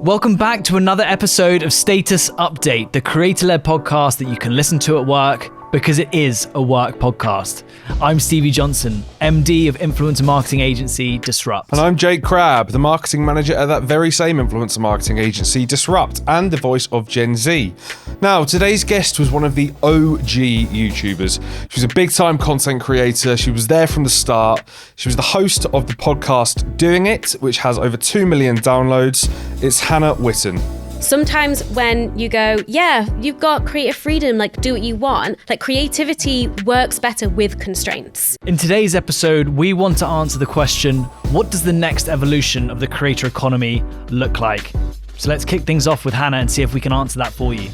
Welcome back to another episode of Status Update, the creator-led podcast that you can listen to at work because it is a work podcast. I'm Stevie Johnson, MD of influencer marketing agency Disrupt. And I'm Jake Crabb, the marketing manager at that very same influencer marketing agency Disrupt and the voice of Gen Z. Now, today's guest was one of the OG YouTubers. She was a big-time content creator. She was there from the start. She was the host of the podcast Doing It, which has over 2 million downloads. It's Hannah Witton. Sometimes when you go, yeah, you've got creative freedom, like do what you want, like creativity works better with constraints. In today's episode, we want to answer the question, what does the next evolution of the creator economy look like? So let's kick things off with Hannah and see if we can answer that for you.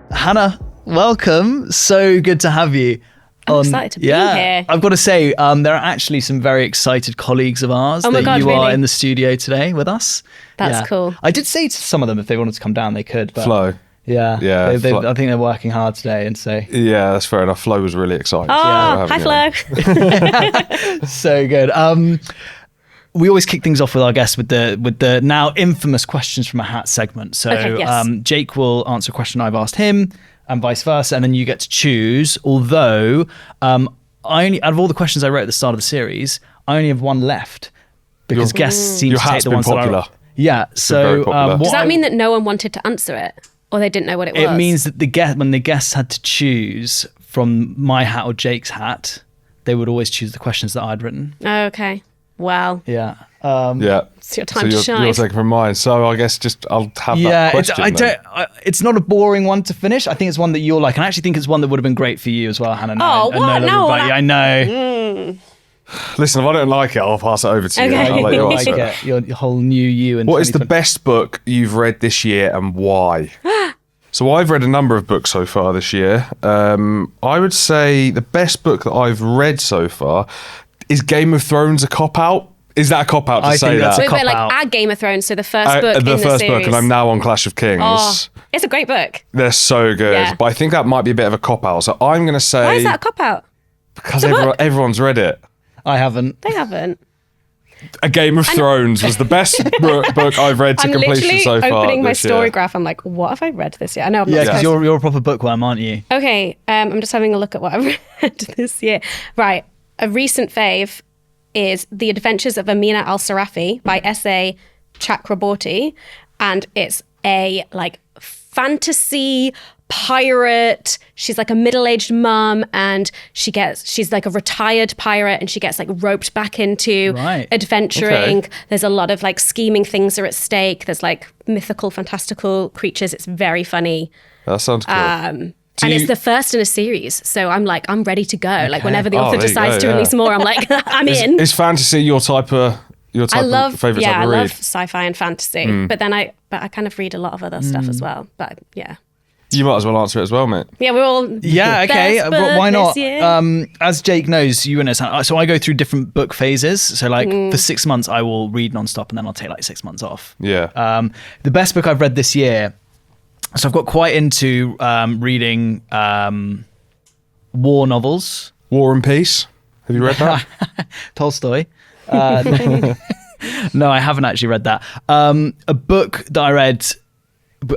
Hannah, welcome. So good to have you. I'm excited to be here. I've got to say, there are actually some very excited colleagues of ours you are in the studio today with us. That's cool. I did say to some of them if they wanted to come down, they could. But Flo. Yeah. Yeah. I think they're working hard today, and so. Yeah, that's fair enough. Flo was really excited. Oh, hi, Flo. So good. We always kick things off with our guests with the now infamous questions from a hat segment. So okay, yes. Jake will answer a question I've asked him, and vice versa, and then you get to choose. Although, out of all the questions I wrote at the start of the series, I only have one left because guests seem to take the ones popular. that are. Yeah. So does that mean that no one wanted to answer it, or they didn't know what it was? It means that when the guests had to choose from my hat or Jake's hat, they would always choose the questions that I'd written. Oh, okay. Well. Yeah. It's your time to shine. You're taking from mine, so I guess I'll have that question. It's not a boring one to finish. I think it's one that you'll like, and I actually think it's one that would have been great for you as well, Hannah. Oh, what? No. I know. Listen, if I don't like it, I'll pass it over to you. Okay. I'll let you answer like it. Your whole new you. What is the best book you've read this year and why? So I've read a number of books so far this year. I would say the best book that I've read so far is Game of Thrones a cop-out? Is that a cop-out to say that? Wait, like at Game of Thrones, so the first book in the first series. book, and I'm now on Clash of Kings. Oh, it's a great book. They're so good, Yeah. but I think that might be a bit of a cop-out. So I'm going to say... Why is that a cop-out? Because everyone's read it. I haven't. They haven't. A Game of Thrones was the best book I've read to completion so far. I'm literally opening my this year. story graph. I'm like, what have I read this year? I know I'm not Yeah, supposed because you're a proper bookworm, aren't you? Okay, I'm just having a look at what I've read this year. Right, a recent fave is The Adventures of Amina Al-Sarafi by S.A. Chakraborty, and it's a like fantasy pirate. She's like a middle-aged mum, and she's like a retired pirate, and she gets like roped back into adventuring. Okay. There's a lot of like scheming things are at stake. There's like mythical, fantastical creatures. It's very funny. That sounds cool. It's the first in a series, so I'm ready to go. Okay. Like whenever the author decides to release more, I'm like, I'm in. Is fantasy your type of favorite type of read? I love sci-fi and fantasy, but I kind of read a lot of other stuff as well. But yeah. You might as well answer it as well, mate. Yeah, we're all. Yeah, okay. Why not? As Jake knows, you and us. So I go through different book phases. So like for 6 months, I will read nonstop, and then I'll take like 6 months off. Yeah. The best book I've read this year. So I've got quite into reading war novels. War and Peace. Have you read that? Tolstoy. No, I haven't actually read that. A book that I read,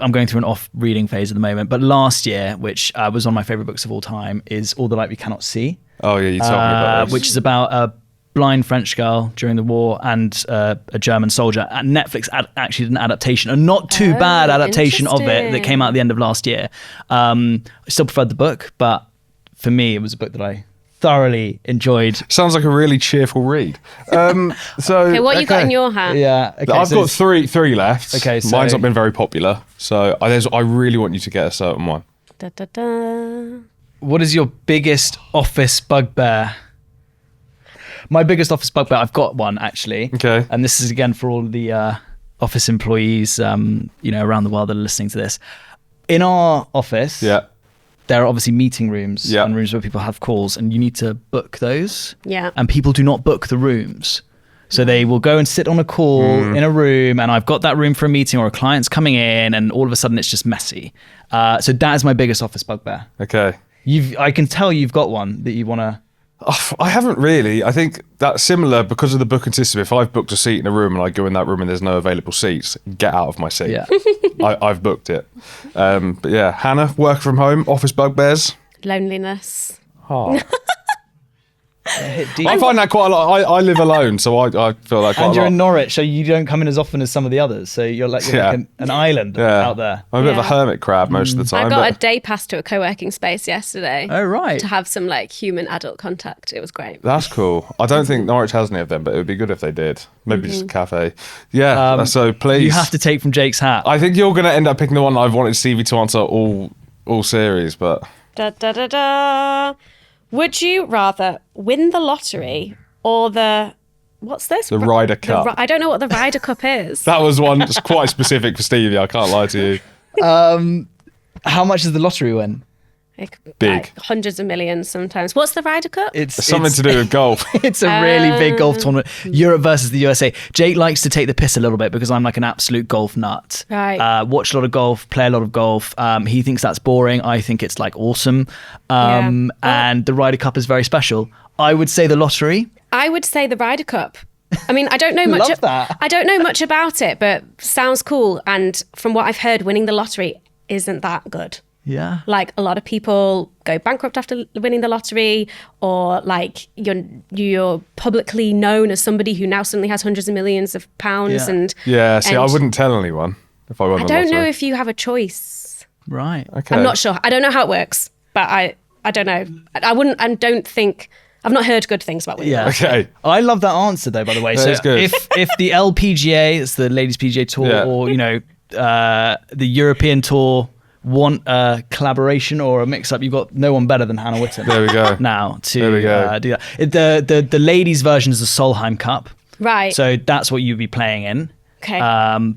I'm going through an off-reading phase at the moment, but last year, which was one of my favourite books of all time, is All the Light We Cannot See. Oh, yeah, you told me about this. Which is about a blind French girl during the war and a German soldier. And Netflix actually did an adaptation, a not too bad adaptation of it that came out at the end of last year. I still preferred the book, but for me, it was a book that I thoroughly enjoyed. Sounds like a really cheerful read. Okay, what you got in your hat? Yeah, okay, I've got three left. Okay, so mine's not been very popular, so I really want you to get a certain one. Da, da, da. What is your biggest office bugbear? My biggest office bugbear, I've got one actually. Okay. And this is again for all the office employees, around the world that are listening to this. In our office, there are obviously meeting rooms and rooms where people have calls, and you need to book those. Yeah. And people do not book the rooms. So they will go and sit on a call in a room, and I've got that room for a meeting, or a client's coming in, and all of a sudden it's just messy. So that is my biggest office bugbear. Okay. I can tell you've got one that you want to Oh, I haven't really. I think that's similar because of the booking system. If I've booked a seat in a room and I go in that room and there's no available seats, get out of my seat. Yeah. I've booked it. But yeah, Hannah, work from home, office bugbears. Loneliness. Oh. Hit deep. I find that quite a lot. I live alone, so I feel that quite And a you're lot. in Norwich, so you don't come in as often as some of the others. So you're like an island out there. I'm a bit of a Yeah. hermit crab most of the time. I got but a day pass to a co-working space yesterday. Oh, right. To have some like human adult contact. It was great. That's cool. I don't think Norwich has any of them, but it would be good if they did. Maybe just a cafe. Yeah, so please. You have to take from Jake's hat. I think you're going to end up picking the one I've wanted Stevie to answer all series, but... Da, da, da, da. Would you rather win the lottery or what's this? The Ryder Cup. I don't know what the Ryder Cup is. That was one that's quite specific for Stevie, I can't lie to you. How much does the lottery win? Big. Like hundreds of millions sometimes. What's the Ryder Cup? It's Something to do with golf. It's a really big golf tournament. Europe versus the USA. Jake likes to take the piss a little bit because I'm like an absolute golf nut. Right. Watch a lot of golf, play a lot of golf. He thinks that's boring. I think it's like awesome. And the Ryder Cup is very special. I would say the lottery. I would say the Ryder Cup. I mean, I don't know much. Love that. I don't know much about it, but sounds cool. And from what I've heard, winning the lottery isn't that good. Yeah. Like a lot of people go bankrupt after winning the lottery, or like you're publicly known as somebody who now suddenly has hundreds of millions of pounds. Yeah. And Yeah, see, I wouldn't tell anyone if I won the lottery. I don't know if you have a choice. Right. Okay. I'm not sure. I don't know how it works, but I don't know. I wouldn't. I don't think. I've not heard good things about winning. Yeah. Okay. I love that answer though, by the way. That So is good. if the LPGA, it's the Ladies PGA Tour, Yeah. or the European Tour want a collaboration or a mix-up, you've got no one better than Hannah Witton. There we go. Now to There we go. do that. The ladies' version is the Solheim Cup, Right. so that's what you'd be playing in. Okay.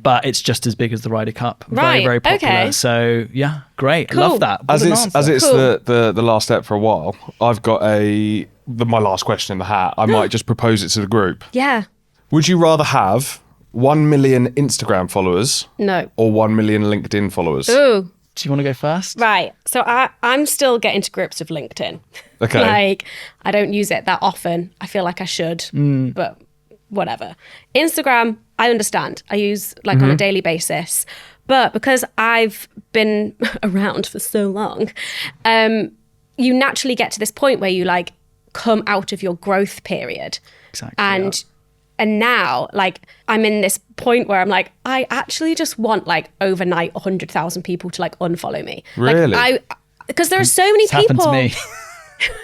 But it's just as big as the Ryder Cup. Very, Right, very popular. okay. So yeah, great. Cool. Love that. What As an it's answer. the last step for a while, I've got my last question in the hat. I might just propose it to the group. Yeah. Would you rather have 1 million Instagram followers No. or 1 million LinkedIn followers? Ooh. Do you want to go first? Right. So I'm still getting to grips with LinkedIn. Okay. Like, I don't use it that often. I feel like I should, but whatever. Instagram, I understand. I use like on a daily basis. But because I've been around for so long, you naturally get to this point where you like come out of your growth period. Exactly. And now, like, I'm in this point where I'm like, I actually just want like overnight 100,000 people to like unfollow me. Really? Because there are so many It's happened people. to me.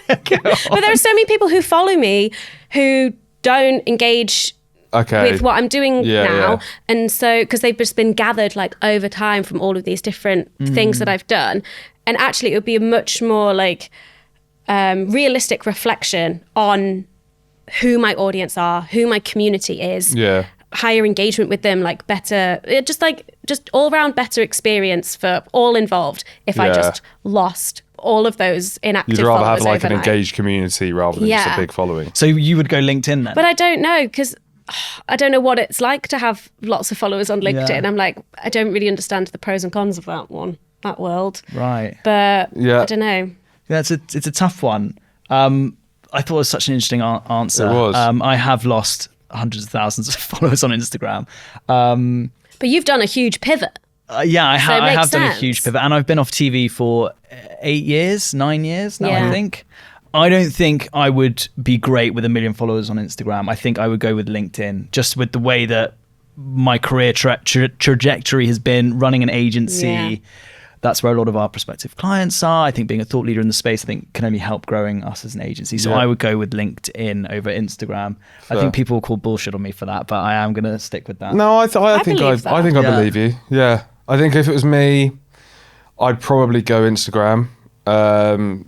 But there are so many people who follow me who don't engage Okay. with what I'm doing Yeah, now. yeah. And so, because they've just been gathered like over time from all of these different things that I've done. And actually, it would be a much more like realistic reflection on who my audience are, who my community is. Yeah. Higher engagement with them, like better, just all around better experience for all involved. If I Yeah. just lost all of those inactive You'd rather have followers like an overnight. engaged community rather than just a Yeah. big following. So you would go LinkedIn then? But I don't know, because I don't know what it's like to have lots of followers on LinkedIn. Yeah. I'm like, I don't really understand the pros and cons of that world. Right. But Yeah. I don't know. Yeah, it's a tough one. I thought it was such an interesting answer. It was. I have lost hundreds of thousands of followers on Instagram. But you've done a huge pivot. Yeah, I it makes have done a sense. huge pivot, and I've been off TV for 9 years now, I Yeah. think. I don't think I would be great with 1 million followers on Instagram. I think I would go with LinkedIn, just with the way that my career trajectory has been running an agency. Yeah. That's where a lot of our prospective clients are. I think being a thought leader in the space, I think, can only help growing us as an agency. So Yeah. I would go with LinkedIn over Instagram. I Fair. think people will call bullshit on me for that, but I am going to stick with that. No, I think believe that. I think I Yeah. believe you. Yeah, I think if it was me, I'd probably go Instagram,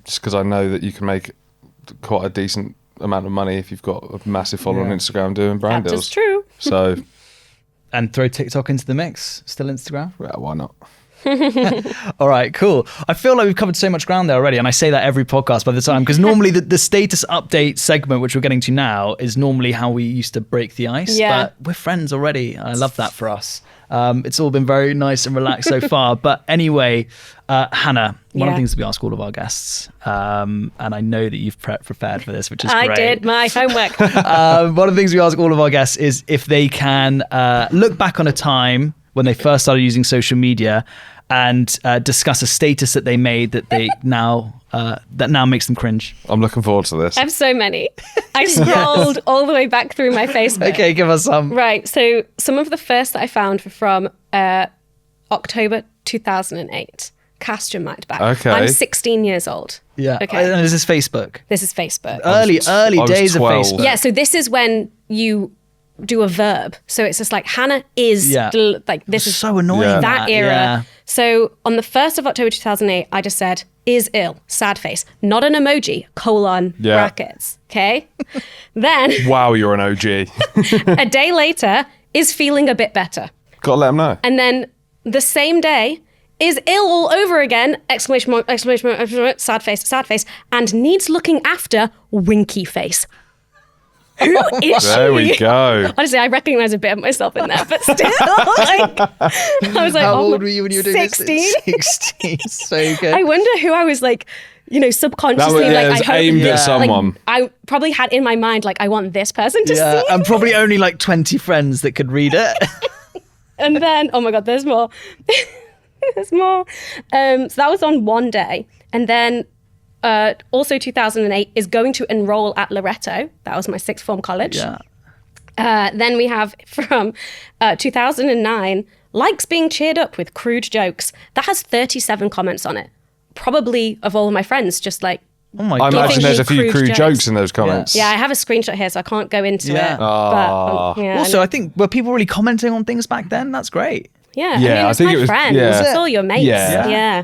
just because I know that you can make quite a decent amount of money if you've got a massive follower on Yeah. Instagram doing brand That's deals. true. So, And throw TikTok into the mix. Still Instagram? yeah, why not? All right, cool. I feel like we've covered so much ground there already, and I say that every podcast by the time, because normally the status update segment, which we're getting to now, is normally how we used to break the ice. Yeah. But we're friends already. I love that for us. It's all been very nice and relaxed so far. But anyway, Hannah, one of the things that we ask all of our guests, and I know that you've prepared for this, which is great. I did my homework. One of the things we ask all of our guests is if they can look back on a time when they first started using social media and discuss a status that they made that they now makes them cringe. I'm looking forward to this. I have so many. I scrolled all the way back through my Facebook. Okay, give us some. Right. So some of the first that I found were from October 2008. Cast your mind back. Okay. I'm 16 years old. Yeah. Okay. And this is Facebook. This is Facebook. Early was days of 12. Facebook. Yeah. So this is when you do a verb. So it's just like Hannah is like this is so annoying. Yeah. that era. Yeah. So on the 1st of October 2008, I just said, is ill, sad face, not an emoji, brackets. Okay. Then Wow, you're an OG. a day later, is feeling a bit better. Gotta let them know. And then the same day, is ill all over again, exclamation mark, sad face, and needs looking after, winky face. Who is she? There we go. Honestly, I recognize a bit of myself in there, but still, like, I was like, How oh, old were you when you were doing 16? this? 16. So good. I wonder who I was like, subconsciously, That was like, I hope aimed at someone. Like, I probably had in my mind, like, I want this person to see. And probably only like 20 friends that could read it. And then, oh my God, there's more. There's more. So that was on one day. And then also 2008 is going to enroll at Loretto. That was my sixth form college. Yeah. Then we have from 2009, likes being cheered up with crude jokes. That has 37 comments on it. Probably of all of my friends, just like, Oh my I God. imagine there's a few Crude crude jokes in those comments. yeah, I have a screenshot here, so I can't go into Yeah. it. But, yeah, Also, I think, were people really commenting on things back then? That's great. yeah, Yeah, I mean, I it's think my it was- friends. yeah. It's all your mates. Yeah. Yeah.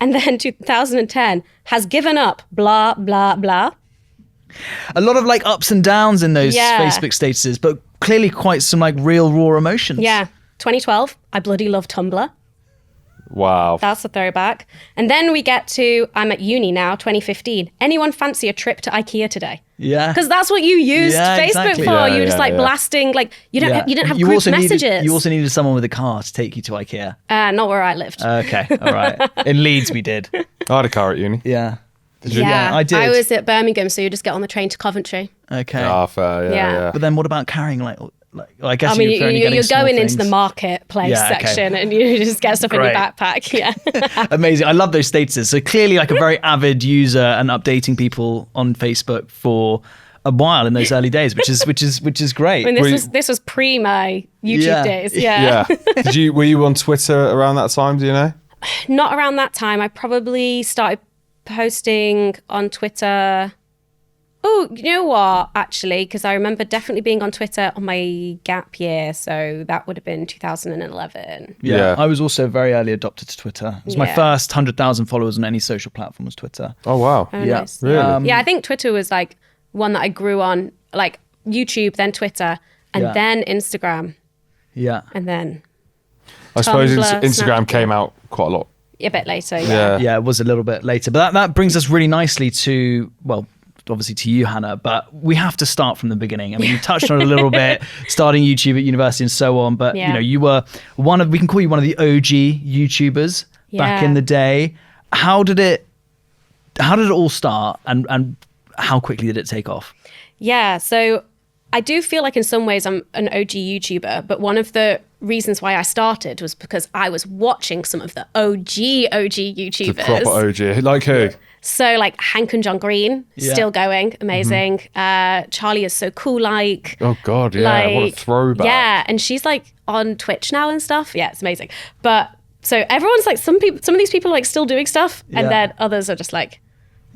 And then 2010 has given up, blah, blah, blah. A lot of like ups and downs in those Yeah. Facebook statuses, but clearly quite some like real raw emotions. Yeah. 2012, I bloody love Tumblr. Wow. That's a throwback. And then we get to, I'm at uni now, 2015. Anyone fancy a trip to IKEA today? Yeah. Because that's what you used Yeah, Facebook exactly. for. Yeah, you were just yeah, like yeah. blasting, like you didn't have You group also messages. you also needed someone with a car to take you to IKEA. Not where I lived. Okay, all right. In Leeds we did. I had a car at uni. Yeah. yeah, I did. I was at Birmingham, so you just get on the train to Coventry. Okay. Ah, fair. Yeah, Yeah. yeah. But then what about carrying like I guess I mean, you're only getting you're small going things. into the marketplace Yeah, okay. section and you just get stuff in your Great. backpack. Yeah. Amazing. I love those statuses. So clearly like a very avid user and updating people on Facebook for a while in those early days, which is great. I mean, this was pre my YouTube Yeah. days. Yeah. Yeah. Were you on Twitter around that time? Do you know? Not around that time. I probably started posting on Twitter. Oh, you know what? Actually, because I remember definitely being on Twitter on my gap year. So that would have been 2011. Yeah. Yeah. I was also very early adopted to Twitter. It was my Yeah. first 100,000 followers on any social platform was Twitter. Oh wow. Oh, Yeah. nice. Really? Yeah, I think Twitter was like one that I grew on, like YouTube, then Twitter, and Yeah. then Instagram, Yeah. and then I suppose Tumblr, Instagram Snapchat. came out quite a lot. a bit later. Yeah. Yeah, it was a little bit later. But that brings us really nicely to, well, obviously to you, Hannah, but we have to start from the beginning. I mean, you touched on it a little bit, starting YouTube at university and so on, but Yeah. you know, you were we can call you one of the OG YouTubers back Yeah. in the day. How did it all start and how quickly did it take off? Yeah, so I do feel like in some ways I'm an OG YouTuber, but one of the reasons why I started was because I was watching some of the OG The YouTubers. proper OG. Like who? So like Hank and John Green, Yeah. still going, amazing. Charlie is so cool, like. Oh God, yeah. What a Like, throwback. Yeah, and she's like on Twitch now and stuff. Yeah, it's amazing. But so everyone's like, some of these people are like still doing stuff, and Yeah. then others are just like,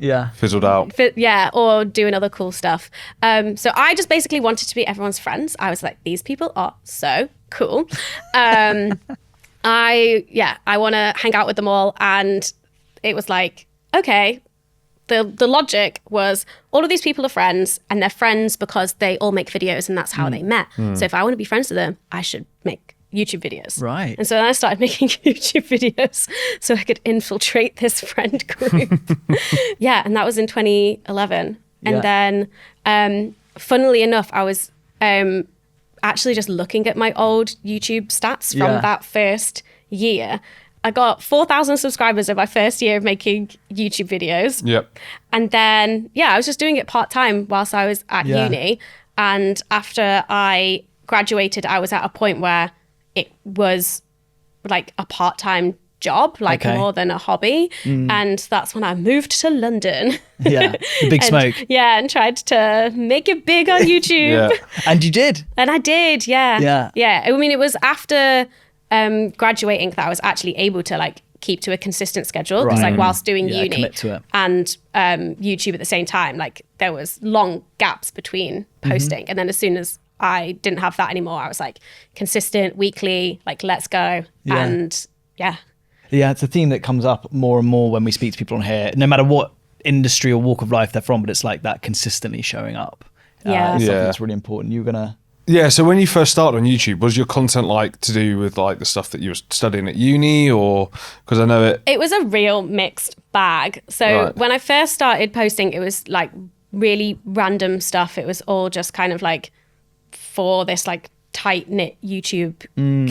Yeah. Fizzled out. yeah, or doing other cool stuff. So I just basically wanted to be everyone's friends. I was like, these people are so cool. I want to hang out with them all, and it was like, okay. The logic was all of these people are friends, and they're friends because they all make videos and that's how they met. So if I want to be friends with them, I should make YouTube videos. Right. And so then I started making YouTube videos so I could infiltrate this friend group. Yeah, and that was in 2011. And then, funnily enough, I was actually just looking at my old YouTube stats from that first year. I got 4,000 subscribers in my first year of making YouTube videos. Yep. And then, I was just doing it part-time whilst I was at uni. And after I graduated, I was at a point where it was like a part-time job, like more than a hobby. And that's when I moved to London. Yeah, the big smoke. Yeah, and tried to make it big on YouTube. And you did. And I did, yeah. I mean, it was after graduating that I was actually able to like keep to a consistent schedule, because like whilst doing uni commit to it. and YouTube at the same time, like there was long gaps between posting. And then as soon as I didn't have that anymore, I was like consistent, weekly, like let's go. And yeah, it's a theme that comes up more and more when we speak to people on here, no matter what industry or walk of life they're from, but it's like that consistently showing up. It's something that's really important. You're gonna so when you first started on YouTube, was your content like to do with like the stuff that you were studying at uni, or because I know it was a real mixed bag. So when I first started posting, it was like really random stuff. It was all just kind of like for this like tight-knit YouTube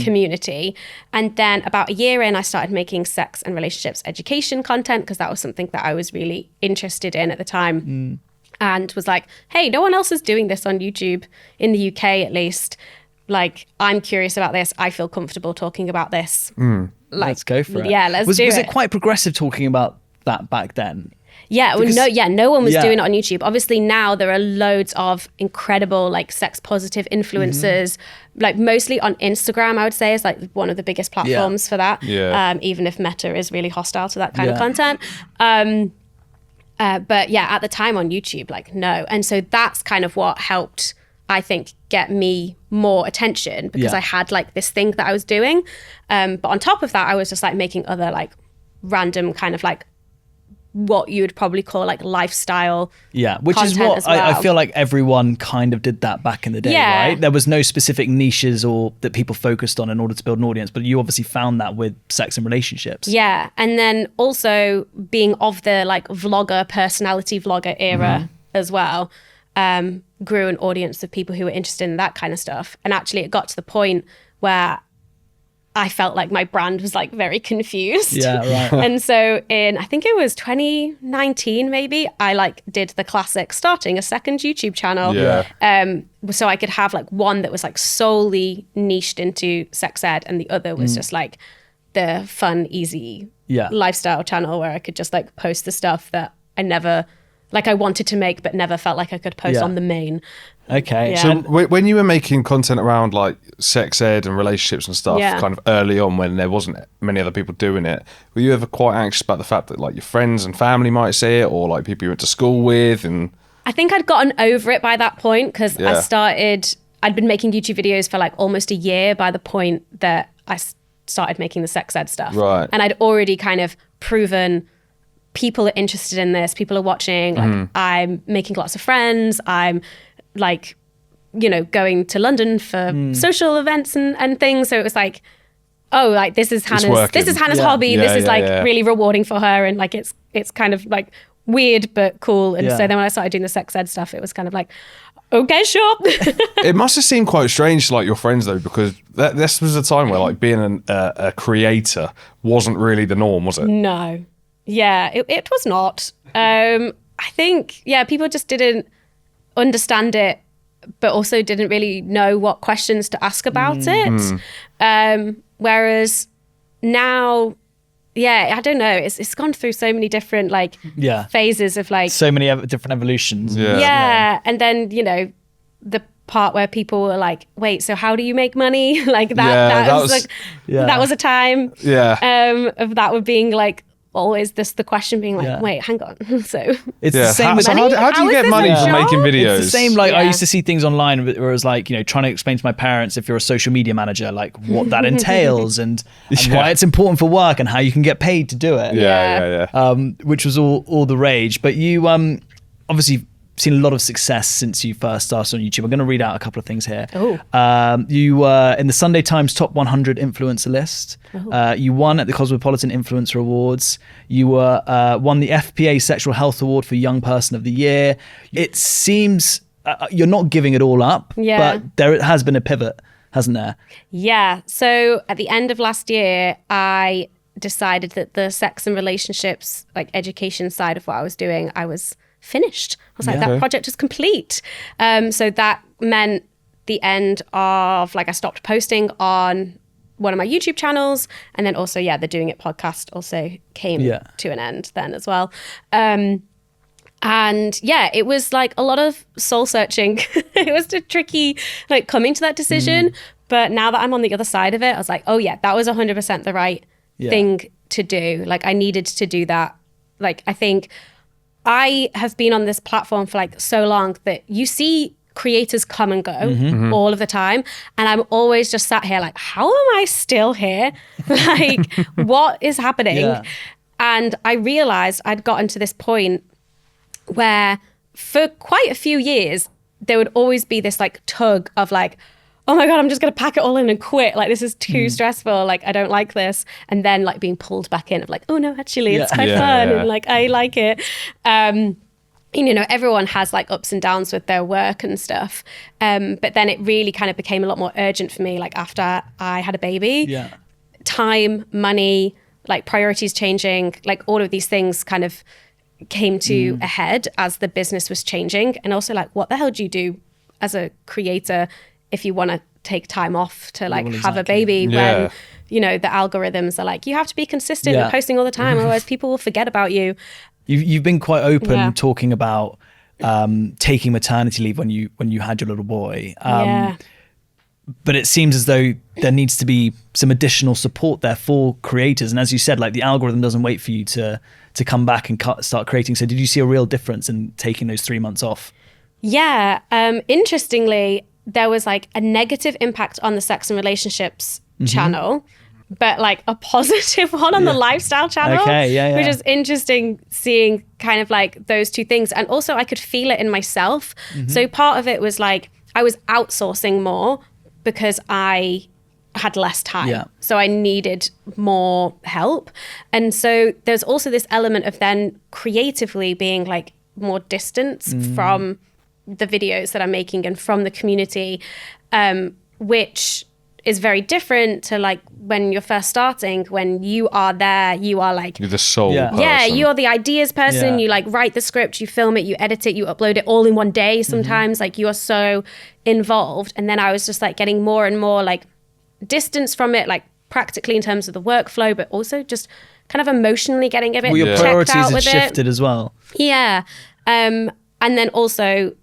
community. And then about a year in, I started making sex and relationships education content, because that was something that I was really interested in at the time. And was like, hey, no one else is doing this on YouTube, in the UK at least. Like, I'm curious about this. I feel comfortable talking about this. Like, let's go for it. Yeah, let's do it. Was it quite progressive talking about that back then? Yeah, no one was doing it on YouTube. Obviously now there are loads of incredible like sex positive influencers, like mostly on Instagram, I would say is like one of the biggest platforms for that. Even if Meta is really hostile to that kind of content. But yeah, at the time on YouTube, like no. And so that's kind of what helped, I think, get me more attention, because I had like this thing that I was doing. But on top of that, I was just like making other like random kind of like what you would probably call like lifestyle which is what I feel like everyone kind of did that back in the day, right? There was no specific niches or that people focused on in order to build an audience, but you obviously found that with sex and relationships. And then also being of the like vlogger, personality vlogger era as well, grew an audience of people who were interested in that kind of stuff. And actually it got to the point where I felt like my brand was like very confused. And so in, I think it was 2019 maybe, I like did the classic starting a second YouTube channel. So I could have like one that was like solely niched into sex ed, and the other was just like the fun, easy lifestyle channel where I could just like post the stuff that I never, like I wanted to make, but never felt like I could post on the main. So when you were making content around like sex ed and relationships and stuff, kind of early on when there wasn't many other people doing it, were you ever quite anxious about the fact that like your friends and family might see it, or like people you went to school with? And I think I'd gotten over it by that point, because I'd been making YouTube videos for like almost a year by the point that I started making the sex ed stuff. And I'd already kind of proven people are interested in this, people are watching, like I'm making lots of friends, I'm like, you know, going to London for social events and things. So it was like, oh, like this is Hannah's hobby. This is like really rewarding for her. And like, it's kind of like weird, but cool. And so then when I started doing the sex ed stuff, it was kind of like, okay, sure. It must have seemed quite strange to like your friends though, because this was a time where like being a creator wasn't really the norm, was it? No. Yeah, it was not. I think, people just didn't understand it, but also didn't really know what questions to ask about it. Whereas now, I don't know, it's gone through so many different like phases of like so many different evolutions. And then, you know, the part where people were like, wait, so how do you make money? Like that was like that was a time of that being like always the question being like, wait, hang on. So it's the same with how do you get money from making videos? It's the same, like I used to see things online where it was like, you know, trying to explain to my parents, if you're a social media manager, like what that entails and why it's important for work and how you can get paid to do it. Which was all the rage. But you obviously seen a lot of success since you first started on YouTube. I'm going to read out a couple of things here. Oh. You were in the Sunday Times top 100 influencer list. Oh. You won at the Cosmopolitan Influencer Awards. You won the FPA Sexual Health Award for Young Person of the Year. It seems you're not giving it all up, but there has been a pivot, hasn't there? Yeah. So at the end of last year, I decided that the sex and relationships, like education side of what I was doing, I was finished. I was like, that project is complete. So that meant the end of, like, I stopped posting on one of my YouTube channels, and then also, the Doing It podcast also came to an end then as well. And it was like a lot of soul searching. It was tricky, like, coming to that decision. But now that I'm on the other side of it, I was like, oh yeah, that was 100% the right thing to do. Like, I needed to do that. Like, I think I have been on this platform for like so long that you see creators come and go all of the time. And I'm always just sat here like, how am I still here? Like, what is happening? Yeah. And I realized I'd gotten to this point where for quite a few years, there would always be this like tug of like, oh my God, I'm just going to pack it all in and quit. Like, this is too stressful. Like, I don't like this. And then like being pulled back in of like, oh no, actually it's quite fun. And like, I like it. You know, everyone has like ups and downs with their work and stuff. But then it really kind of became a lot more urgent for me. Like after I had a baby, time, money, like priorities changing, like all of these things kind of came to a head as the business was changing. And also like, what the hell do you do as a creator if you want to take time off to like have a baby when, you know, the algorithms are like, you have to be consistent and posting all the time, otherwise people will forget about you. You've been quite open talking about taking maternity leave when you had your little boy. But it seems as though there needs to be some additional support there for creators. And as you said, like the algorithm doesn't wait for you to come back and start creating. So did you see a real difference in taking those 3 months off? Yeah. Interestingly, there was like a negative impact on the sex and relationships channel, but like a positive one on the lifestyle channel, which is interesting seeing kind of like those two things. And also I could feel it in myself. So part of it was like, I was outsourcing more because I had less time. So I needed more help. And so there's also this element of then creatively being like more distance from the videos that I'm making and from the community, which is very different to like when you're first starting, when you are there, you are like, you're the sole person. Yeah, you're the ideas person. You like write the script, you film it, you edit it, you upload it all in one day sometimes. Like you are so involved. And then I was just like getting more and more like distance from it, like practically in terms of the workflow, but also just kind of emotionally getting a bit your checked priorities out have with shifted it. as well. Yeah. And then also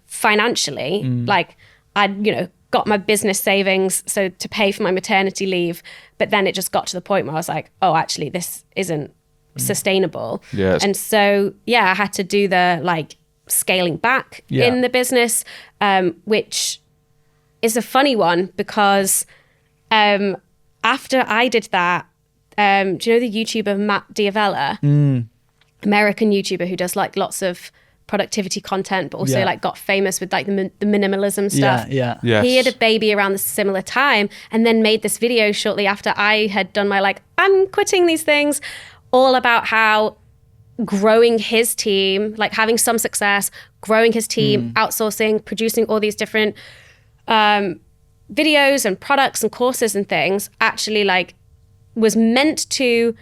financially, like I'd, you know, got my business savings so to pay for my maternity leave, but then it just got to the point where I was like, oh, actually this isn't sustainable. And so I had to do the like scaling back in the business, which is a funny one because after I did that, do you know the YouTuber Matt Diavella, American YouTuber who does like lots of productivity content, but also like got famous with like the minimalism stuff. He had a baby around the similar time and then made this video shortly after I had done my like, I'm quitting these things, all about how growing his team, like having some success, growing his team, outsourcing, producing all these different videos and products and courses and things actually like was meant to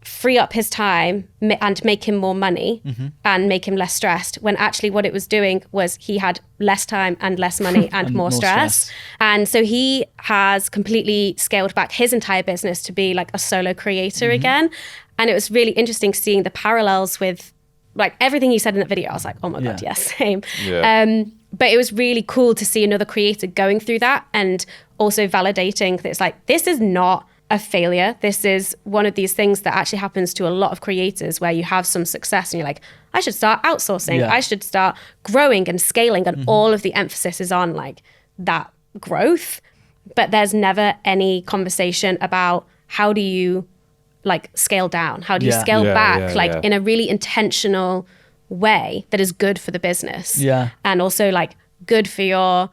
free up his time and make him more money and make him less stressed, when actually what it was doing was he had less time and less money and more stress. And so he has completely scaled back his entire business to be like a solo creator again. And it was really interesting seeing the parallels with like everything he said in that video. I was like, oh my God, yes, same. But it was really cool to see another creator going through that and also validating that it's like, this is not a failure. This is one of these things that actually happens to a lot of creators where you have some success and you're like, I should start outsourcing. I should start growing and scaling. And all of the emphasis is on like that growth. But there's never any conversation about how do you like scale down? How do you scale back in a really intentional way that is good for the business. Yeah. And also like good for your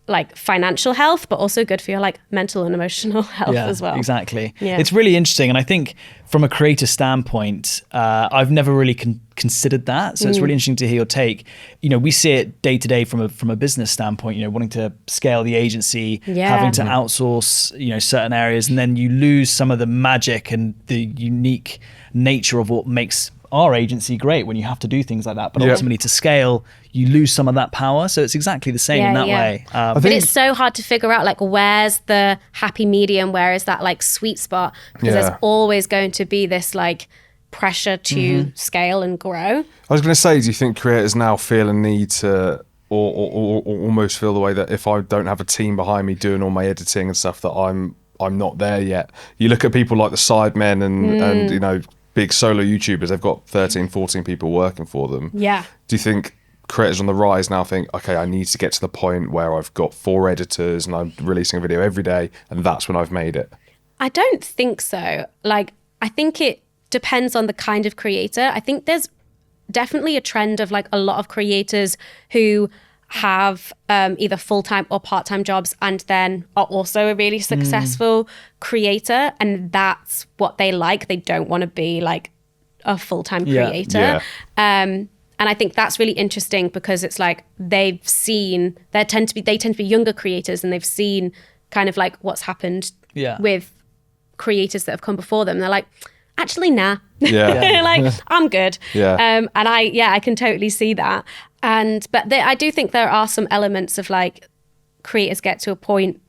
like financial health, but also good for your like mental and emotional health as well. Exactly. Yeah. It's really interesting. And I think from a creator standpoint, I've never really considered that. So it's really interesting to hear your take. You know, we see it day to day from a business standpoint, you know, wanting to scale the agency, having to outsource, you know, certain areas, and then you lose some of the magic and the unique nature of what makes our agency great when you have to do things like that. But ultimately to scale, you lose some of that power. So it's exactly the same in that way. But it's so hard to figure out like where's the happy medium, where is that like sweet spot? Because there's always going to be this like pressure to scale and grow. I was going to say, do you think creators now feel a need to or almost feel the way that if I don't have a team behind me doing all my editing and stuff, that I'm not there yet? You look at people like the Sidemen and you know, big solo YouTubers, they've got 13, 14 people working for them. Yeah. Do you think creators on the rise now think, okay, I need to get to the point where I've got 4 editors and I'm releasing a video every day and that's when I've made it? I don't think so. Like, I think it depends on the kind of creator. I think there's definitely a trend of like a lot of creators who have either full-time or part-time jobs and then are also a really successful creator, and that's what they like. They don't want to be like a full-time creator. And I think that's really interesting because it's like they tend to be younger creators, and they've seen kind of like what's happened with creators that have come before them. They're like, actually, nah. Like, I'm good. And I can totally see that. But I do think there are some elements of like creators get to a point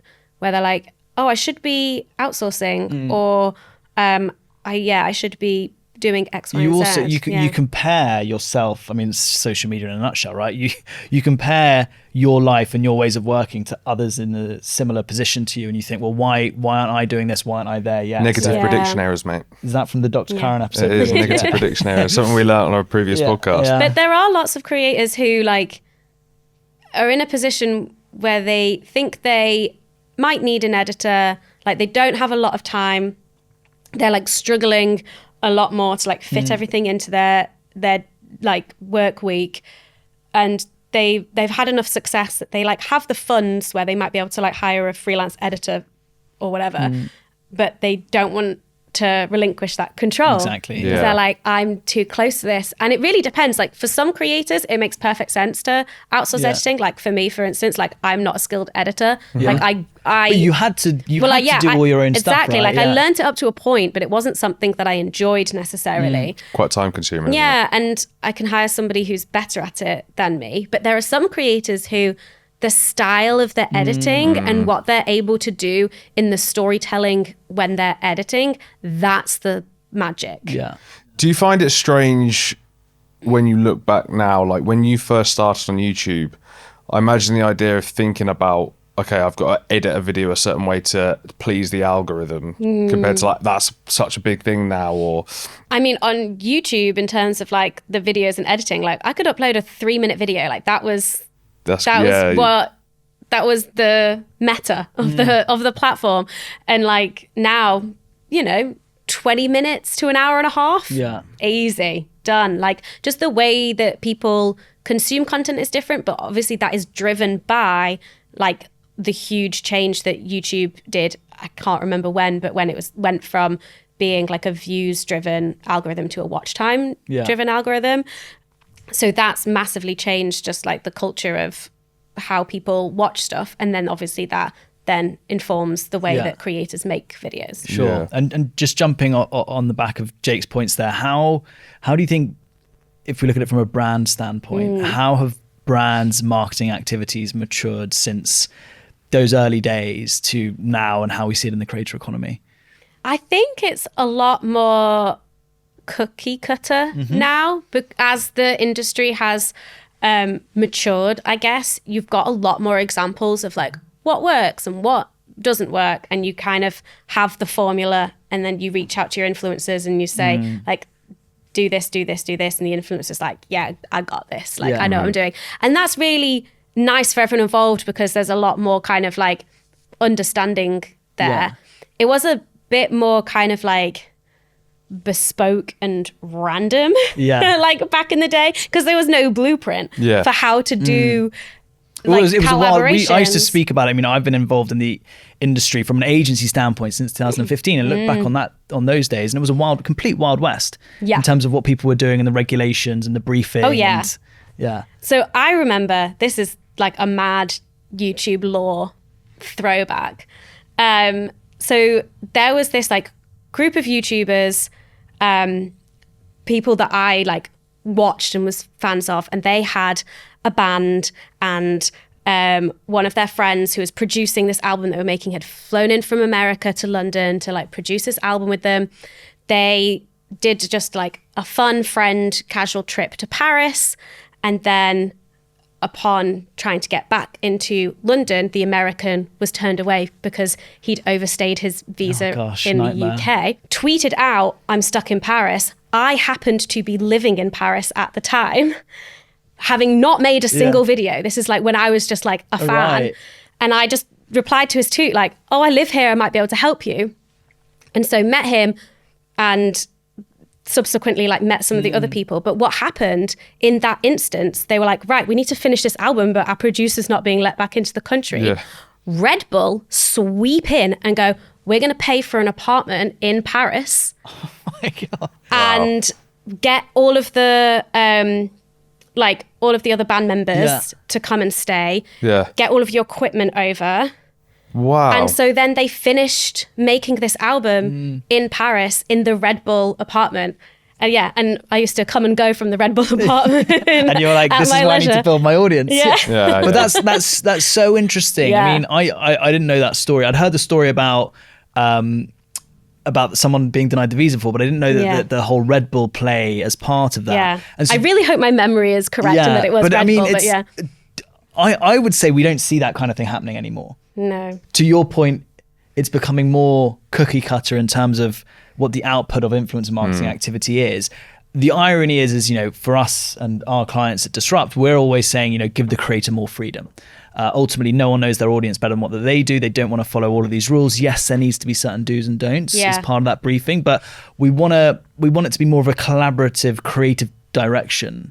where they're like, oh, I should be outsourcing, or I should be doing X, Y, and Z. You compare yourself. I mean, it's social media in a nutshell, right? You compare your life and your ways of working to others in a similar position to you, and you think, well, why aren't I doing this? Why aren't I there yet? Negative prediction errors, mate. Is that from the Dr. Karen episode? It is negative prediction errors. Something we learned on our previous podcast. But there are lots of creators who like are in a position where they think they might need an editor. Like, they don't have a lot of time. They're like struggling a lot more to like fit everything into their like work week, and they've had enough success that they like have the funds where they might be able to like hire a freelance editor or whatever, but they don't want to relinquish that control. Exactly. Because they're like, I'm too close to this. And it really depends. Like, for some creators, it makes perfect sense to outsource editing. Like, for me, for instance, like, I'm not a skilled editor. Like, But you had to do all your own stuff, exactly. right? Like, I learned it up to a point, but it wasn't something that I enjoyed necessarily. Quite time consuming. Yeah, and I can hire somebody who's better at it than me. But there are some creators who the style of their editing and what they're able to do in the storytelling when they're editing, that's the magic. Yeah. Do you find it strange when you look back now, like when you first started on YouTube? I imagine the idea of thinking about, okay, I've got to edit a video a certain way to please the algorithm compared to like, that's such a big thing now. Or I mean, on YouTube, in terms of like the videos and editing, like I could upload a 3-minute video. Like that was the meta of the platform. And like now, 20 minutes to an hour and a half. Yeah. Easy. Done. Like, just the way that people consume content is different, but obviously that is driven by like the huge change that YouTube did. I can't remember when, but when it went from being like a views driven algorithm to a watch time driven algorithm. So that's massively changed just like the culture of how people watch stuff. And then obviously that then informs the way that creators make videos. Sure. Yeah. And just jumping on the back of Jake's points there, how do you think, if we look at it from a brand standpoint, how have brands' marketing activities matured since those early days to now, and how we see it in the creator economy? I think it's a lot more cookie cutter now, but as the industry has matured, I guess you've got a lot more examples of like what works and what doesn't work, and you kind of have the formula, and then you reach out to your influencers and you say like, do this, do this, do this, and the influencer's like, yeah, I got this, like I know what I'm doing. And that's really nice for everyone involved because there's a lot more kind of like understanding there. It was a bit more kind of like bespoke and random. Yeah. Like back in the day, because there was no blueprint for how to do. Well, it was a while. I used to collaborations. speak about it. I mean, I've been involved in the industry from an agency standpoint since 2015, and look back on those days, and it was a complete wild west in terms of what people were doing and the regulations and the briefing. Oh yeah, and, yeah. So I remember, this is like a mad YouTube law throwback. So there was this like group of YouTubers, people that I like watched and was fans of, and they had a band, and one of their friends who was producing this album they were making had flown in from America to London to like produce this album with them. They did just like a fun friend casual trip to Paris, and then upon trying to get back into London, the American was turned away because he'd overstayed his visa nightmare. the UK. Tweeted out, "I'm stuck in Paris." I happened to be living in Paris at the time, having not made a single video. This is like when I was just like a fan. Right. And I just replied to his tweet like, "Oh, I live here, I might be able to help you." And so met him, and subsequently like met some of the other people. But what happened in that instance, they were like, right, we need to finish this album, but our producer's not being let back into the country. Yeah. Red Bull sweep in and go, "We're going to pay for an apartment in Paris." Oh my God. And get all of the all of the other band members to come and stay. Yeah. Get all of your equipment over. Wow. And so then they finished making this album in Paris in the Red Bull apartment. And I used to come and go from the Red Bull apartment. And you're like, this is where I need to build my audience. Yeah. But that's so interesting. Yeah. I mean, I didn't know that story. I'd heard the story about someone being denied the visa before, but I didn't know that the whole Red Bull play as part of that. Yeah. And so, I really hope my memory is correct and that it was Red Bull, but yeah. I would say we don't see that kind of thing happening anymore. No. To your point, it's becoming more cookie cutter in terms of what the output of influencer marketing activity is. The irony is, you know, for us and our clients at Disrupt, we're always saying, you know, give the creator more freedom. Ultimately, no one knows their audience better than what they do. They don't want to follow all of these rules. Yes, there needs to be certain do's and don'ts as part of that briefing, but we want it to be more of a collaborative, creative direction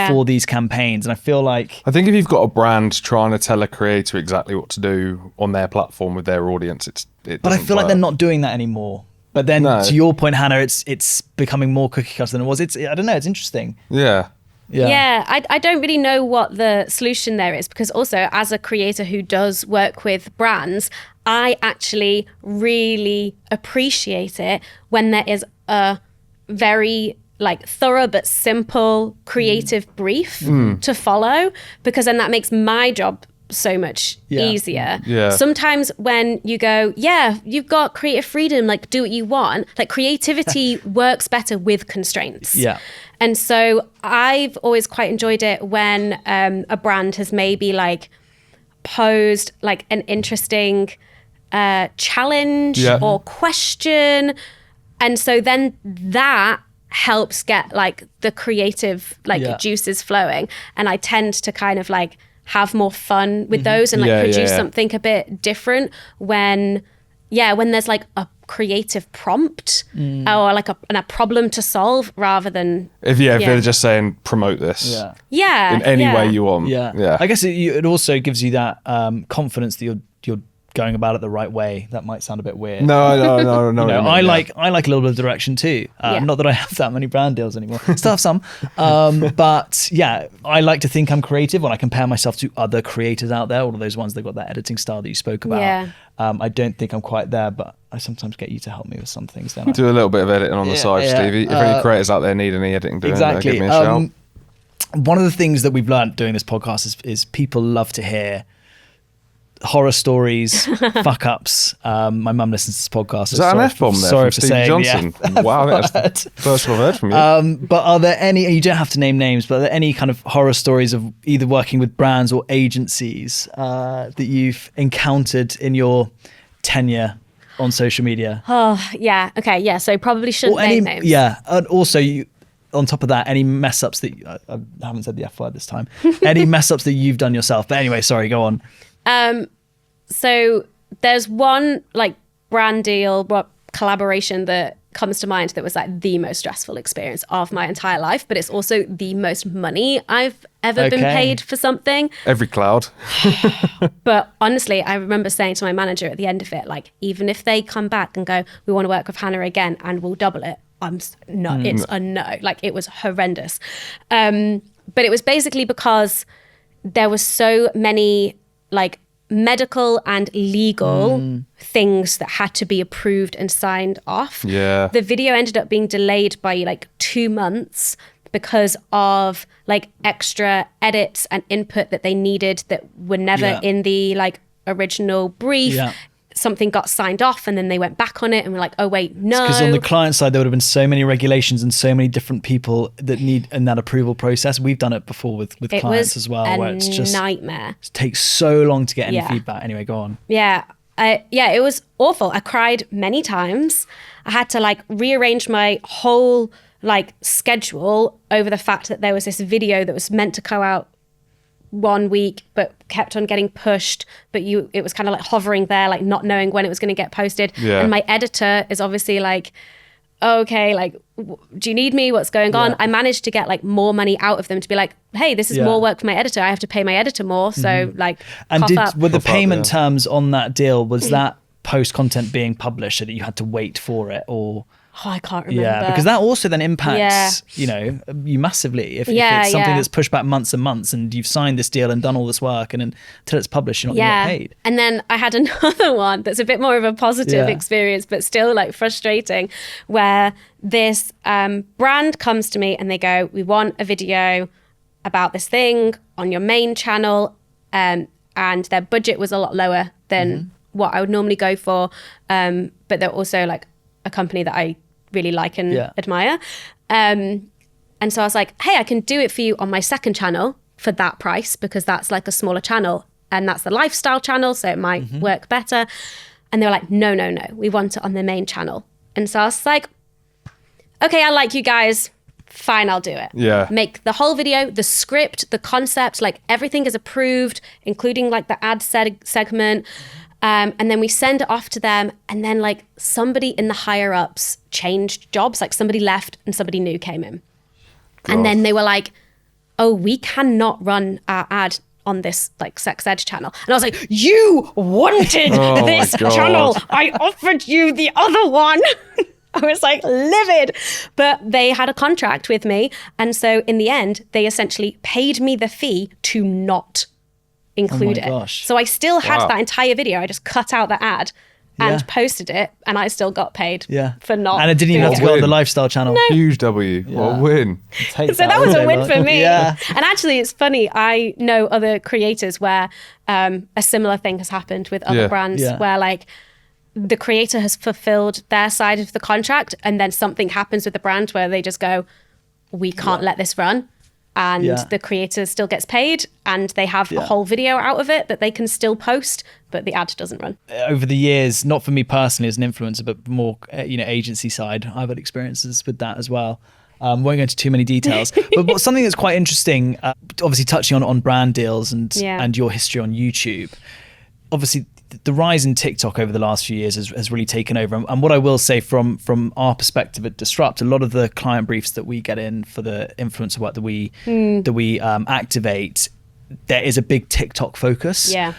for these campaigns. And I feel like, I think if you've got a brand trying to tell a creator exactly what to do on their platform with their audience, but I feel like they're not doing that anymore. But then to your point, Hannah, it's becoming more cookie cutter than it was. I don't know. It's interesting. Yeah. I don't really know what the solution there is, because also as a creator who does work with brands, I actually really appreciate it when there is a very like thorough but simple creative brief to follow, because then that makes my job so much easier. Sometimes when you go, you've got creative freedom, like do what you want, like creativity works better with constraints. And so I've always quite enjoyed it when a brand has maybe like posed like an interesting challenge or question, and so then that helps get like the creative like juices flowing, and I tend to kind of like have more fun with those and like produce something a bit different when there's like a creative prompt or like a problem to solve, rather than if they're just saying promote this in any way you want. I guess it also gives you that confidence that you're going about it the right way. That might sound a bit weird. No. I like a little bit of direction too. Not that I have that many brand deals anymore. Still have some. But I like to think I'm creative when I compare myself to other creators out there, all of those ones that got that editing style that you spoke about. I don't think I'm quite there, but I sometimes get you to help me with some things. Don't I? Do a little bit of editing on the side, Stevie. If any creators out there need any editing doing, exactly. give me a shout. One of the things that we've learned doing this podcast is people love to hear horror stories, fuck ups. My mum listens to this podcast. Is that an F-bomb there sorry from for Stevie saying Johnson? Wow, that's the first one I've heard from you. But are there any, and you don't have to name names, but are there any kind of horror stories of either working with brands or agencies that you've encountered in your tenure on social media? Oh, yeah. Okay, yeah. So probably shouldn't name names. Yeah. And also, on top of that, any mess ups that, I haven't said the F word this time, any mess ups that you've done yourself. But anyway, sorry, go on. So there's one like brand deal, collaboration that comes to mind that was like the most stressful experience of my entire life, but it's also the most money I've ever been paid for something. Every cloud. But honestly, I remember saying to my manager at the end of it, like, even if they come back and go, we want to work with Hannah again and we'll double it, it's a no. Like, it was horrendous. But it was basically because there were so many like medical and legal things that had to be approved and signed off. Yeah. The video ended up being delayed by like 2 months because of like extra edits and input that they needed that were never in the like original brief. Yeah. Something got signed off and then they went back on it and were like, oh wait, no. Because on the client side, there would have been so many regulations and so many different people that need in that approval process. We've done it before with clients as well, where it's just nightmare. It takes so long to get any feedback. Anyway, go on. Yeah. It was awful. I cried many times. I had to like rearrange my whole like schedule over the fact that there was this video that was meant to go out 1 week but kept on getting pushed, but it was kind of like hovering there, like not knowing when it was going to get posted. And my editor is obviously like, okay, like, do you need me? What's going on? I managed to get like more money out of them to be like, hey, this is more work for my editor. I have to pay my editor more. So like, and were the Pop payment up, terms on that deal, was that post content being published so that you had to wait for it, or? Oh, I can't remember. Yeah, because that also then impacts, you massively. If it's something that's pushed back months and months and you've signed this deal and done all this work and then until it's published, you're not going to get paid. And then I had another one that's a bit more of a positive experience, but still like frustrating, where this brand comes to me and they go, we want a video about this thing on your main channel. And their budget was a lot lower than what I would normally go for. But they're also like a company that I really like and admire. And so I was like, hey, I can do it for you on my second channel for that price, because that's like a smaller channel and that's the lifestyle channel, so it might work better. And they were like, no, we want it on the main channel. And so I was like, okay, I like you guys, fine, I'll do it. Yeah. Make the whole video, the script, the concept, like everything is approved, including like the ad segment. And then we send it off to them, and then like somebody in the higher ups changed jobs, like somebody left and somebody new came in. And then they were like, oh, we cannot run our ad on this like sex ed channel. And I was like, you wanted this channel. I offered you the other one. I was like livid, but they had a contract with me. And so in the end, they essentially paid me the fee to not include it. Gosh. So I still had that entire video. I just cut out the ad and posted it, and I still got paid for not. And it didn't even have to go on the lifestyle channel. Huge W. What a win. So that was a win for me. Yeah. And actually, it's funny. I know other creators where a similar thing has happened with other brands where like the creator has fulfilled their side of the contract, and then something happens with the brand where they just go, we can't let this run. And the creator still gets paid, and they have a whole video out of it that they can still post, but the ad doesn't run. Over the years, not for me personally as an influencer, but more agency side, I've had experiences with that as well. Won't go into too many details, but something that's quite interesting, obviously touching on brand deals and your history on YouTube. Obviously, the rise in TikTok over the last few years has really taken over. And what I will say from our perspective at Disrupt, a lot of the client briefs that we get in for the influencer work that we activate, there is a big TikTok focus. Yeah.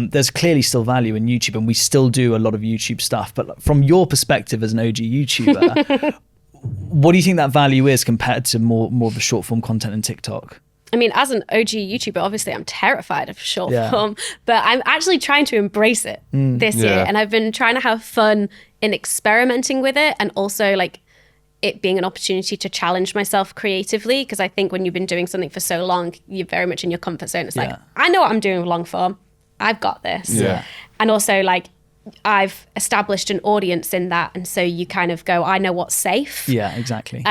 There's clearly still value in YouTube, and we still do a lot of YouTube stuff. But from your perspective as an OG YouTuber, what do you think that value is compared to more of the short form content in TikTok? I mean, as an OG YouTuber, obviously I'm terrified of short form, but I'm actually trying to embrace it this year. And I've been trying to have fun in experimenting with it, and also like it being an opportunity to challenge myself creatively. Because I think when you've been doing something for so long, you're very much in your comfort zone. It's like, I know what I'm doing with long form. I've got this. Yeah. And also like I've established an audience in that. And so you kind of go, I know what's safe. Yeah, exactly.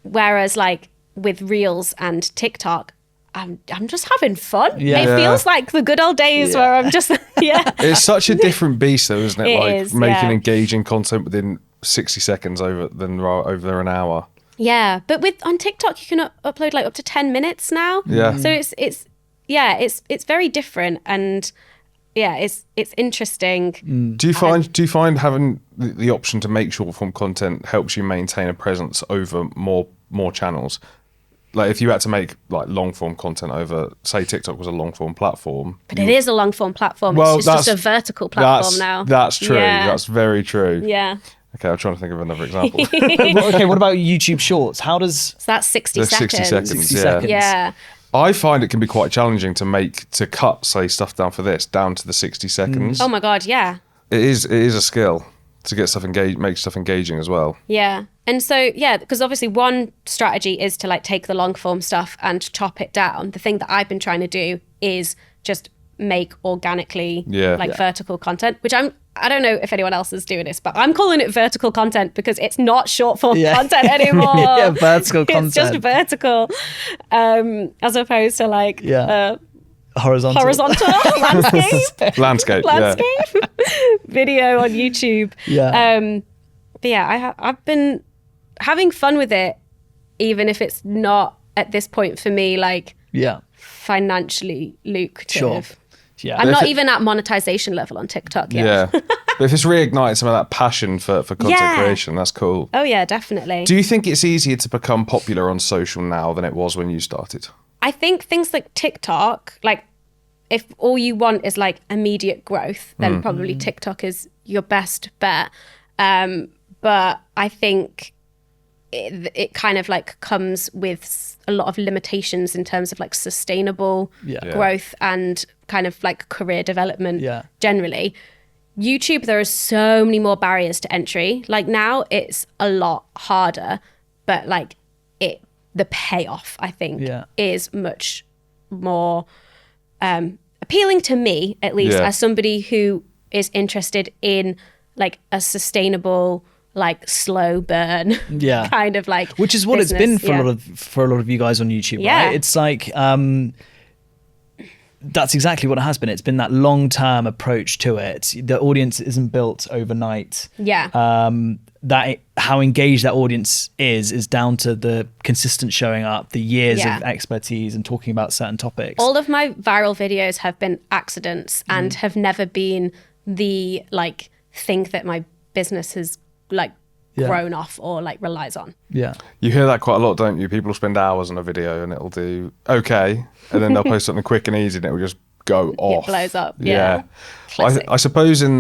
Whereas like with Reels and TikTok, I'm just having fun. It feels like the good old days where I'm just, It's such a different beast though, isn't it? It like is, making engaging content within 60 seconds over an hour. Yeah, but on TikTok, you can upload like up to 10 minutes now. Yeah. So it's very different. And it's interesting. Do you find having the option to make short form content helps you maintain a presence over more channels? Like if you had to make like long form content over, say TikTok was a long form platform. But it is a long form platform. Well, it's just a vertical platform now. That's true. Yeah. That's very true. Yeah. Okay, I'm trying to think of another example. Okay, what about YouTube Shorts? How does... So that's 60 There's seconds. 60 seconds, 60 yeah. seconds. Yeah. I find it can be quite challenging to cut, say, stuff down for this down to the 60 seconds. Oh my God, yeah. It is a skill to get stuff make stuff engaging as well. Yeah. And so, yeah, because obviously one strategy is to like take the long form stuff and chop it down. The thing that I've been trying to do is just make organically vertical content, which I don't know if anyone else is doing this, but I'm calling it vertical content because it's not short form content anymore. Yeah, vertical content. It's just vertical, as opposed to like horizontal Landscape video on YouTube. Yeah. But yeah, I've been having fun with it, even if it's not at this point for me like financially lucrative. Sure. Yeah. I'm not even at monetization level on TikTok yet. Yeah. But if it's reignited some of that passion for content creation, that's cool. Oh yeah, definitely. Do you think it's easier to become popular on social now than it was when you started? I think things like TikTok, like if all you want is like immediate growth, then probably TikTok is your best bet. But I think it kind of like comes with a lot of limitations in terms of like sustainable growth and kind of like career development generally. YouTube, there are so many more barriers to entry. Like now it's a lot harder, but like the payoff, I think, is much more appealing to me, at least, as somebody who is interested in like a sustainable, like slow burn kind of like which is what business. it's been for a lot of you guys on YouTube, right? It's like that's exactly what it has been. It's been that long-term approach to it. The audience isn't built overnight. How engaged that audience is down to the consistent showing up, the years of expertise and talking about certain topics. All of my viral videos have been accidents and have never been the like thing that my business has like grown off or like relies on. Yeah. You hear that quite a lot, don't you? People spend hours on a video and it'll do okay, and then they'll post something quick and easy and it will just go off. It blows up. I suppose in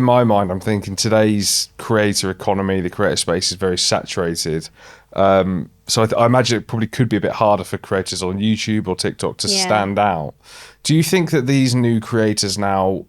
my mind, I'm thinking today's creator economy, the creator space is very saturated. So I imagine it probably could be a bit harder for creators on YouTube or TikTok to stand out. Do you think that these new creators now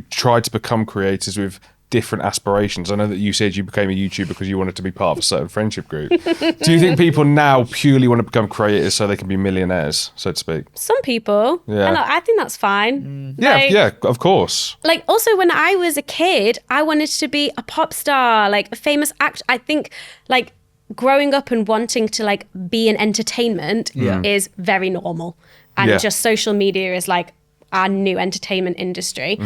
try to become creators with different aspirations? I know that you said you became a YouTuber because you wanted to be part of a certain friendship group. Do you think people now purely want to become creators so they can be millionaires, so to speak? Some people. Yeah. And I think that's fine. Yeah, of course. Like also when I was a kid, I wanted to be a pop star, like a famous actor. I think like growing up and wanting to like be in entertainment is very normal. And just social media is like our new entertainment industry.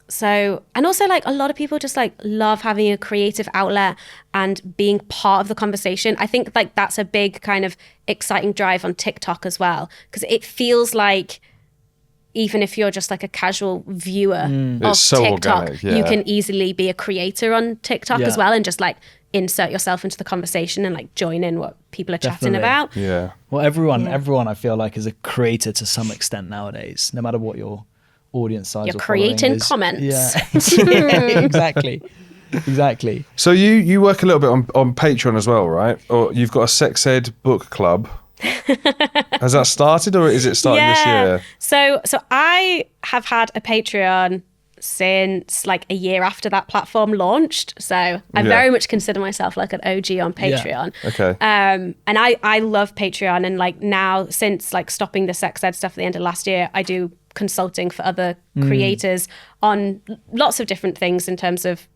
So, and also like a lot of people just like love having a creative outlet and being part of the conversation. I think like that's a big kind of exciting drive on TikTok as well, because it feels like even if you're just like a casual viewer of so TikTok, organic, you can easily be a creator on TikTok as well and just like insert yourself into the conversation and like join in what people are chatting about. Yeah. Well, everyone I feel like is a creator to some extent nowadays, no matter what your audience size you're creating comments. Exactly. So you work a little bit on Patreon as well, right? Or you've got a sex ed book club. Has that started or is it starting this year? So I have had a Patreon since like a year after that platform launched. So I very much consider myself like an OG on Patreon. Okay. And I love Patreon, and like now since like stopping the sex ed stuff at the end of last year, I do consulting for other creators on lots of different things in terms of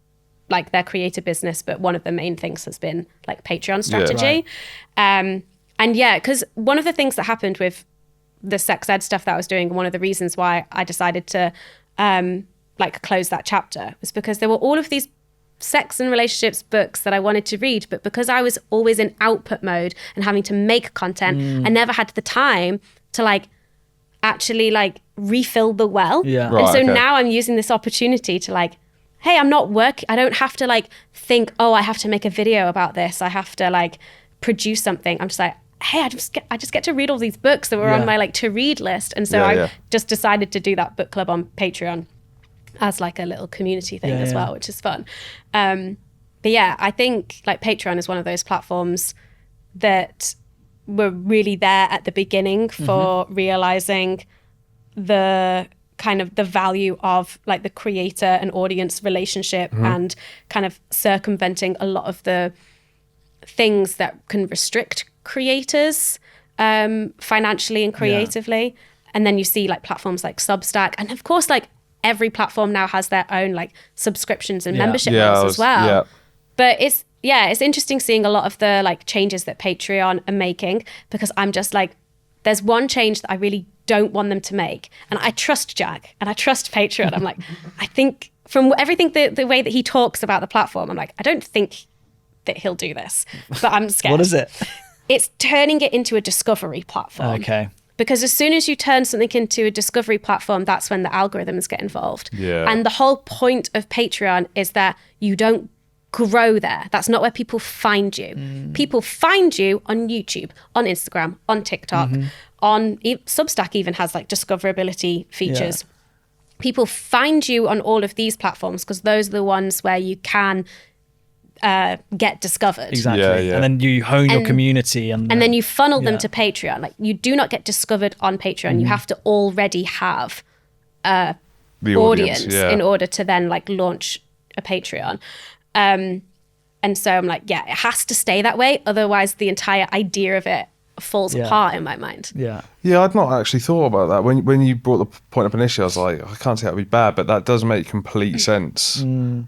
like their creator business, but one of the main things has been like Patreon strategy. And because one of the things that happened with the sex ed stuff that I was doing, one of the reasons why I decided to like close that chapter was because there were all of these sex and relationships books that I wanted to read, but because I was always in output mode and having to make content, I never had the time to like actually like refill the well. Yeah. Right, And so okay. now I'm using this opportunity to like, hey, I'm not working. I don't have to like think, oh, I have to make a video about this. I have to like produce something. I'm just like, hey, I just get to read all these books that were on my like to read list. And so I just decided to do that book club on Patreon as like a little community thing as well, which is fun. But yeah, I think like Patreon is one of those platforms that were really there at the beginning for realizing the kind of the value of like the creator and audience relationship and kind of circumventing a lot of the things that can restrict creators financially and creatively. And then you see like platforms like Substack, and of course like every platform now has their own like subscriptions and membership models as well. Yeah. But it's interesting seeing a lot of the like changes that Patreon are making, because I'm just like, there's one change that I really don't want them to make. And I trust Jack and I trust Patreon. I'm like, I think from everything, the way that he talks about the platform, I'm like, I don't think that he'll do this, but I'm scared. What is it? It's turning it into a discovery platform. Okay. Because as soon as you turn something into a discovery platform, that's when the algorithms get involved. Yeah. And the whole point of Patreon is that you don't grow there. That's not where people find you. People find you on YouTube, on Instagram, on TikTok, on Substack even has like discoverability features. People find you on all of these platforms because those are the ones where you can get discovered. Exactly. Yeah. And then you hone your community and then you funnel them to Patreon. Like you do not get discovered on Patreon. You have to already have The audience yeah. in order to then like launch a Patreon. And so I'm like, yeah, it has to stay that way. Otherwise the entire idea of it falls apart in my mind. Yeah. Yeah, I'd not actually thought about that. When you brought the point up initially, I was like, I can't say that would be bad, but that does make complete sense.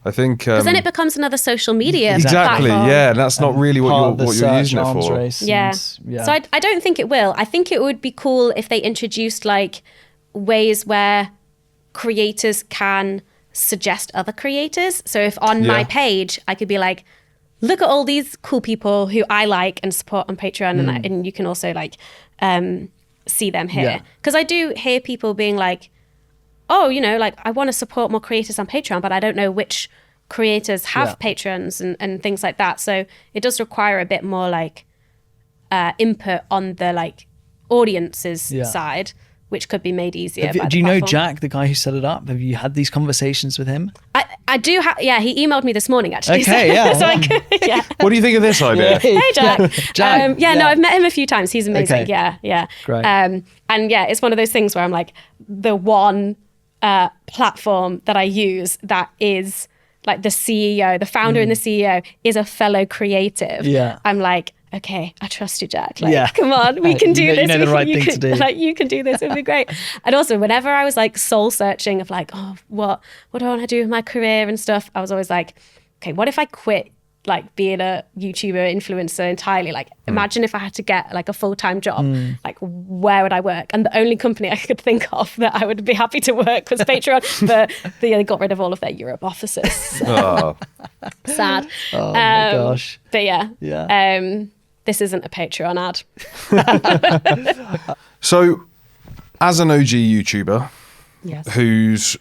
I think Because then it becomes another social media exactly, platform. yeah, that's not really what you're using it for. Yeah. So I don't think it will. I think it would be cool if they introduced like ways where creators can suggest other creators. So if on my page, I could be like, look at all these cool people who I like and support on Patreon, and you can also like see them here. Because I do hear people being like, oh, you know, like I want to support more creators on Patreon, but I don't know which creators have patrons and things like that. So it does require a bit more like input on the like audience's side, which could be made easier. Do you know Jack, the guy who set it up? Have you had these conversations with him? I do. He emailed me this morning actually. Okay, so I could, What do you think of this idea? Hey Jack. Jack. No, I've met him a few times. He's amazing. Okay. Yeah. Great. And yeah, it's one of those things where I'm like, the one platform that I use that is like the CEO, the founder and the CEO is a fellow creative. Yeah. I'm like, okay, I trust you, Jack. Like, come on, we can do this. You know the right thing to do. Like, you can do this. It'll be great. And also, whenever I was like soul searching of like, oh, what do I want to do with my career and stuff? I was always like, okay, what if I quit like being a YouTuber influencer entirely? Like, imagine if I had to get like a full-time job. Like, where would I work? And the only company I could think of that I would be happy to work was Patreon, but they got rid of all of their Europe offices. So. Sad. Oh my gosh. But Yeah. This isn't a Patreon ad. So, as an OG YouTuber Yes. who's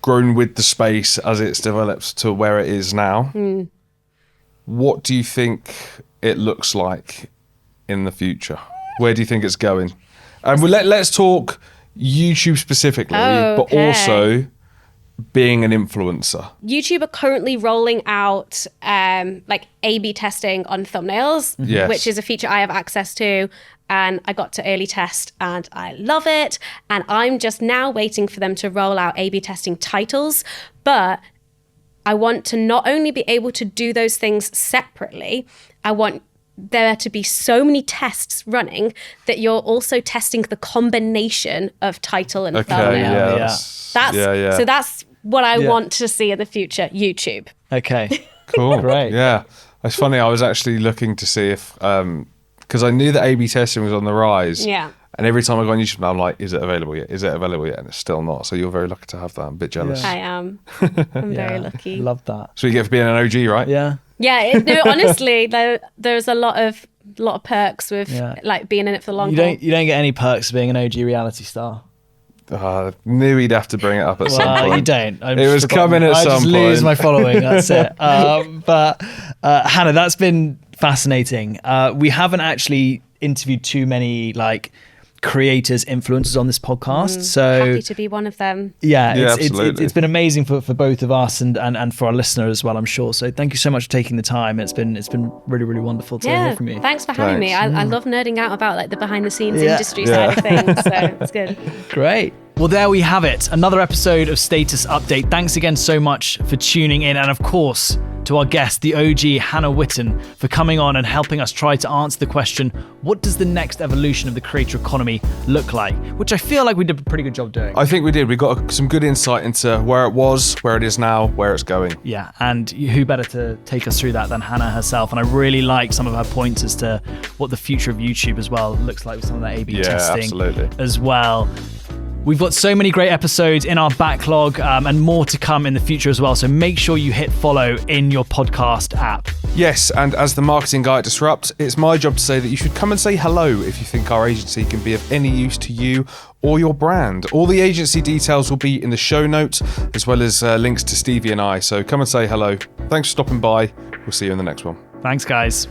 grown with the space as it's developed to where it is now, what do you think it looks like in the future? Where do you think it's going? And let's talk YouTube specifically, but Okay. also being an influencer. YouTube are currently rolling out like A/B testing on thumbnails, Yes. which is a feature I have access to. And I got to early test and I love it. And I'm just now waiting for them to roll out A/B testing titles. But I want to not only be able to do those things separately, I want there to be so many tests running that you're also testing the combination of title and thumbnail. Yeah. So that's what I want to see in the future, YouTube. Okay. Cool. Great. Yeah. It's funny. I was actually looking to see if, because I knew that A/B testing was on the rise. Yeah. And every time I go on YouTube now, I'm like, is it available yet? Is it available yet? And it's still not. So you're very lucky to have that. I'm a bit jealous. I am. I'm very lucky. Love that. So you get for being an OG, right? Yeah. No, honestly, there's a lot of perks with like being in it for the long haul. You don't get any perks being an OG reality star. Knew he'd have to bring it up at some point. You don't. It was coming at some point. I just lose my following. That's it. But Hannah, that's been fascinating. We haven't actually interviewed too many like creators, influencers on this podcast. So happy to be one of them. Absolutely. It's been amazing for both of us and for our listener as well, I'm sure. So thank you so much for taking the time. It's been really, really wonderful to hear from you. Thanks for having me. I love nerding out about like the behind the scenes industry side of things. So it's good. Great. Well, there we have it. Another episode of Status Update. Thanks again so much for tuning in. And of course, to our guest, the OG Hannah Witton, for coming on and helping us try to answer the question, what does the next evolution of the creator economy look like? Which I feel like we did a pretty good job doing. I think we did. We got some good insight into where it was, where it is now, where it's going. Yeah, and who better to take us through that than Hannah herself? And I really like some of her points as to what the future of YouTube as well looks like with some of that A/B testing absolutely. As well. We've got so many great episodes in our backlog and more to come in the future as well. So make sure you hit follow in your podcast app. Yes, and as the marketing guy at Disrupt, it's my job to say that you should come and say hello if you think our agency can be of any use to you or your brand. All the agency details will be in the show notes, as well as links to Stevie and I. So come and say hello. Thanks for stopping by. We'll see you in the next one. Thanks, guys.